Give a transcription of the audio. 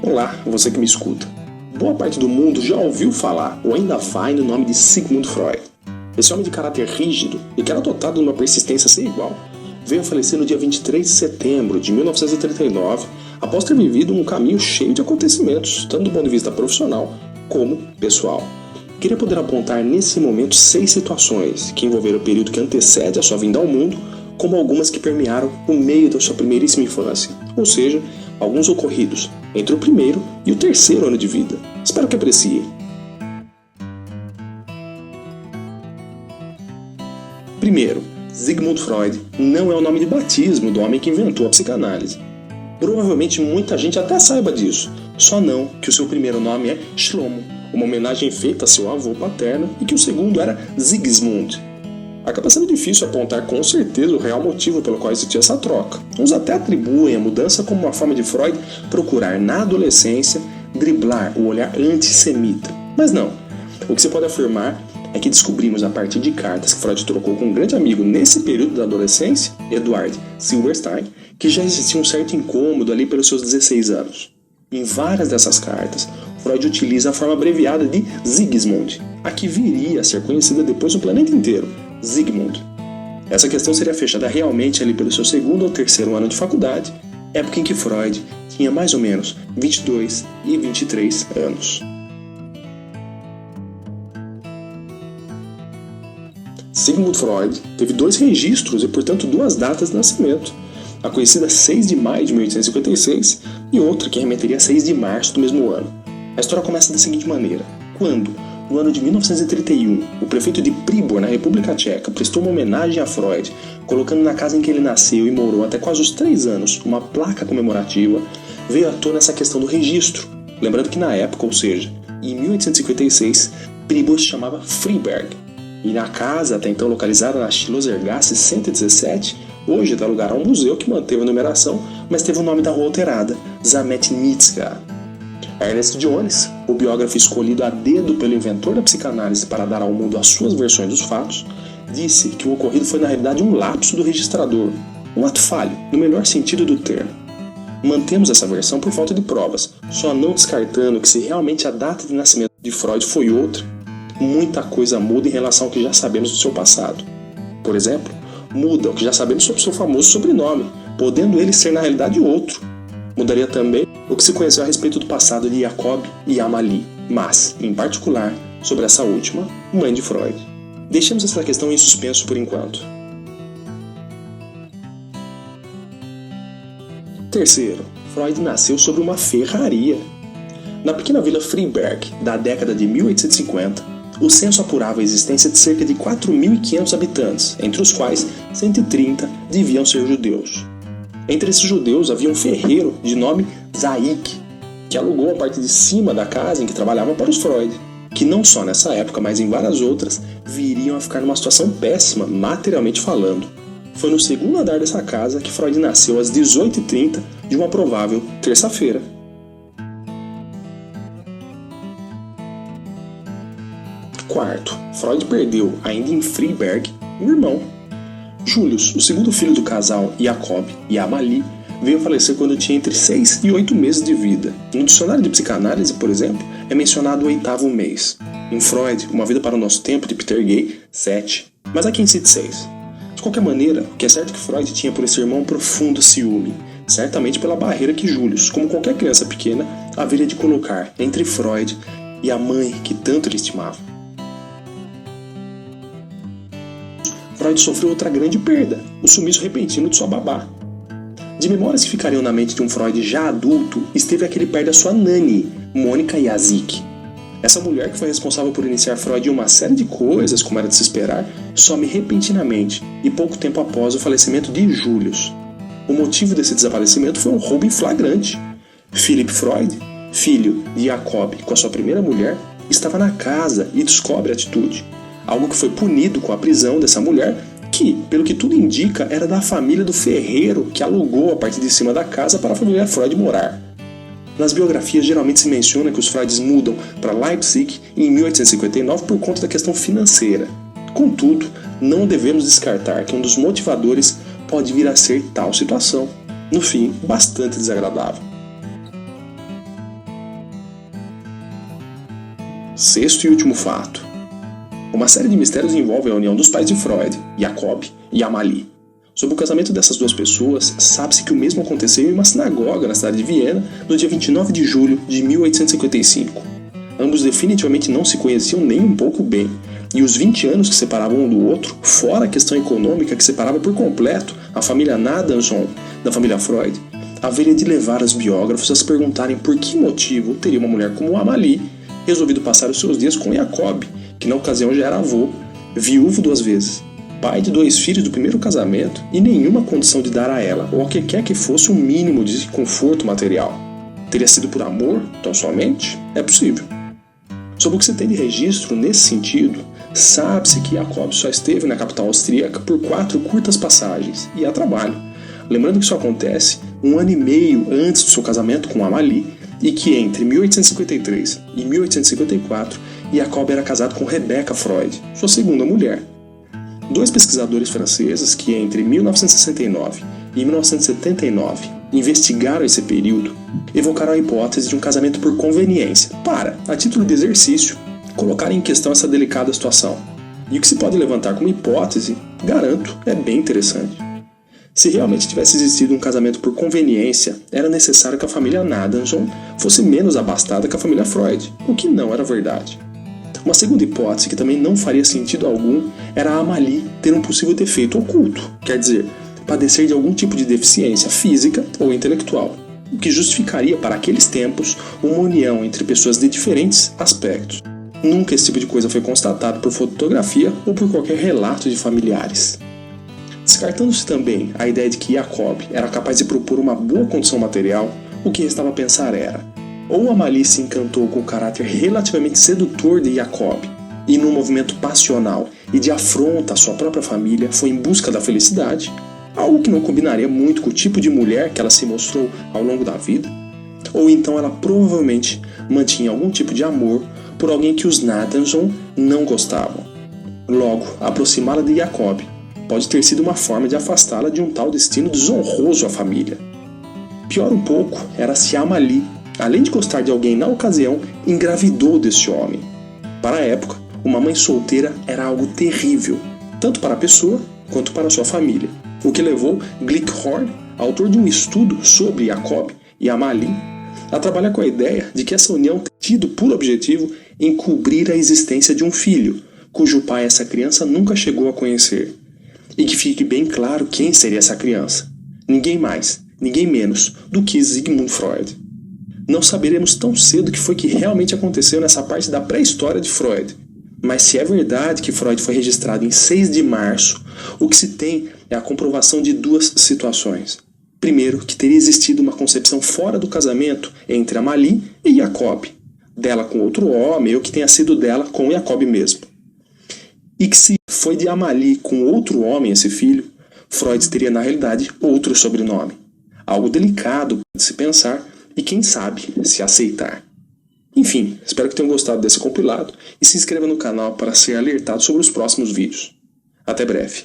Olá, você que me escuta. Boa parte do mundo já ouviu falar ou ainda vai no nome de Sigmund Freud. Esse homem de caráter rígido e que era dotado de uma persistência sem igual, veio a falecer no dia 23 de setembro de 1939, após ter vivido um caminho cheio de acontecimentos, tanto do ponto de vista profissional como pessoal. Queria poder apontar nesse momento 6 situações que envolveram o período que antecede a sua vinda ao mundo, como algumas que permearam o meio da sua primeiríssima infância, ou seja, alguns ocorridos entre o primeiro e o terceiro ano de vida. Espero que aprecie. Primeiro, Sigmund Freud não é o nome de batismo do homem que inventou a psicanálise. Provavelmente muita gente até saiba disso, só não que o seu primeiro nome é Shlomo, uma homenagem feita a seu avô paterno, e que o segundo era Sigismund. Acaba sendo difícil apontar com certeza o real motivo pelo qual existia essa troca. Uns até atribuem a mudança como uma forma de Freud procurar na adolescência driblar o olhar antissemita. Mas não. O que se pode afirmar é que descobrimos a partir de cartas que Freud trocou com um grande amigo nesse período da adolescência, Eduard Silberstein, que já existia um certo incômodo ali pelos seus 16 anos. Em várias dessas cartas, Freud utiliza a forma abreviada de Sigismund, a que viria a ser conhecida depois no planeta inteiro, Sigmund. Essa questão seria fechada realmente ali pelo seu segundo ou terceiro ano de faculdade, época em que Freud tinha mais ou menos 22 e 23 anos. Sigmund Freud teve 2 registros e, portanto, 2 datas de nascimento. A conhecida 6 de maio de 1856 e outra que remeteria a 6 de março do mesmo ano. A história começa da seguinte maneira. Quando, no ano de 1931, o prefeito de Pribor, na República Tcheca, prestou uma homenagem a Freud, colocando na casa em que ele nasceu e morou até quase os 3 anos uma placa comemorativa, veio à tona essa questão do registro. Lembrando que na época, ou seja, em 1856, Pribor se chamava Freiberg. E na casa, até então localizada na Schlossergasse 117, hoje dá lugar a um museu que manteve a numeração, mas teve o nome da rua alterada, Zametnitska. Ernest Jones, o biógrafo escolhido a dedo pelo inventor da psicanálise para dar ao mundo as suas versões dos fatos, disse que o ocorrido foi na realidade um lapso do registrador, um ato falho, no melhor sentido do termo. Mantemos essa versão por falta de provas, só não descartando que se realmente a data de nascimento de Freud foi outra, muita coisa muda em relação ao que já sabemos do seu passado. Por exemplo, muda o que já sabemos sobre seu famoso sobrenome, podendo ele ser na realidade outro. Mudaria também o que se conheceu a respeito do passado de Jacob e Amalie, mas, em particular, sobre essa última, mãe de Freud. Deixemos essa questão em suspenso por enquanto. Terceiro, Freud nasceu sobre uma ferraria. Na pequena vila Freiberg, da década de 1850, o censo apurava a existência de cerca de 4.500 habitantes, entre os quais 130 deviam ser judeus. Entre esses judeus havia um ferreiro de nome Zaik, que alugou a parte de cima da casa em que trabalhava para os Freud, que não só nessa época, mas em várias outras, viriam a ficar numa situação péssima, materialmente falando. Foi no segundo andar dessa casa que Freud nasceu às 18h30 de uma provável terça-feira. Quarto, Freud perdeu, ainda em Freiberg, um irmão. Julius, o segundo filho do casal Jacob e Amalie, veio a falecer quando tinha entre 6 e 8 meses de vida. No dicionário de psicanálise, por exemplo, é mencionado o 8º mês. Em Freud, Uma Vida para o Nosso Tempo, de Peter Gay, 7, mas aqui incide 6. De qualquer maneira, o que é certo é que Freud tinha por esse irmão um profundo ciúme, certamente pela barreira que Julius, como qualquer criança pequena, haveria de colocar entre Freud e a mãe que tanto ele estimava. Freud sofreu outra grande perda, o sumiço repentino de sua babá. De memórias que ficariam na mente de um Freud já adulto, esteve aquele perde a sua nani, Mônica Yazik. Essa mulher, que foi responsável por iniciar Freud em uma série de coisas, como era de se esperar, some repentinamente e pouco tempo após o falecimento de Julius. O motivo desse desaparecimento foi um roubo em flagrante. Philipp Freud, filho de Jacob com a sua primeira mulher, estava na casa e descobre a atitude. Algo que foi punido com a prisão dessa mulher, que, pelo que tudo indica, era da família do ferreiro que alugou a parte de cima da casa para a família Freud morar. Nas biografias geralmente se menciona que os Freuds mudam para Leipzig em 1859 por conta da questão financeira. Contudo, não devemos descartar que um dos motivadores pode vir a ser tal situação, no fim, bastante desagradável. Sexto e último fato. Uma série de mistérios envolve a união dos pais de Freud, Jacob e Amalie. Sobre o casamento dessas duas pessoas, sabe-se que o mesmo aconteceu em uma sinagoga na cidade de Viena no dia 29 de julho de 1855. Ambos definitivamente não se conheciam nem um pouco bem, e os 20 anos que separavam um do outro, fora a questão econômica que separava por completo a família Nadanson da família Freud, haveria de levar os biógrafos a se perguntarem por que motivo teria uma mulher como Amalie resolvido passar os seus dias com Jacob, que na ocasião já era avô, viúvo 2 vezes, pai de 2 filhos do primeiro casamento e nenhuma condição de dar a ela ou a que quer que fosse um mínimo de conforto material. Teria sido por amor, tão somente? É possível. Sobre o que se tem de registro nesse sentido, sabe-se que Jacob só esteve na capital austríaca por 4 curtas passagens e a trabalho. Lembrando que isso acontece 1 ano e meio antes do seu casamento com Amalie e que entre 1853 e 1854 Jacob era casado com Rebecca Freud, sua segunda mulher. 2 pesquisadores franceses que entre 1969 e 1979 investigaram esse período evocaram a hipótese de um casamento por conveniência para, a título de exercício, colocar em questão essa delicada situação. E o que se pode levantar como hipótese, garanto, é bem interessante. Se realmente tivesse existido um casamento por conveniência, era necessário que a família Nadanson fosse menos abastada que a família Freud, o que não era verdade. Uma segunda hipótese que também não faria sentido algum era a Amalie ter um possível defeito oculto, quer dizer, padecer de algum tipo de deficiência física ou intelectual, o que justificaria para aqueles tempos uma união entre pessoas de diferentes aspectos. Nunca esse tipo de coisa foi constatado por fotografia ou por qualquer relato de familiares. Descartando-se também a ideia de que Jacob era capaz de propor uma boa condição material, o que restava pensar era: ou Amalie se encantou com o caráter relativamente sedutor de Jacob e num movimento passional e de afronta à sua própria família foi em busca da felicidade, algo que não combinaria muito com o tipo de mulher que ela se mostrou ao longo da vida, ou então ela provavelmente mantinha algum tipo de amor por alguém que os Nadanson não gostavam. Logo, aproximá-la de Jacob pode ter sido uma forma de afastá-la de um tal destino desonroso à família. Pior um pouco era se Amalie, além de gostar de alguém na ocasião, engravidou deste homem. Para a época, uma mãe solteira era algo terrível, tanto para a pessoa quanto para a sua família, o que levou Glickhorn, autor de um estudo sobre Jacob e Amalie, a trabalhar com a ideia de que essa união tem tido por objetivo encobrir a existência de um filho, cujo pai essa criança nunca chegou a conhecer. E que fique bem claro quem seria essa criança. Ninguém mais, ninguém menos do que Sigmund Freud. Não saberemos tão cedo o que foi que realmente aconteceu nessa parte da pré-história de Freud. Mas se é verdade que Freud foi registrado em 6 de março, o que se tem é a comprovação de 2 situações. Primeiro, que teria existido uma concepção fora do casamento entre Amalie e Jacob, dela com outro homem ou que tenha sido dela com Jacob mesmo. E que se foi de Amalie com outro homem esse filho, Freud teria na realidade outro sobrenome. Algo delicado de se pensar e quem sabe se aceitar. Enfim, espero que tenham gostado desse compilado e se inscreva no canal para ser alertado sobre os próximos vídeos. Até breve.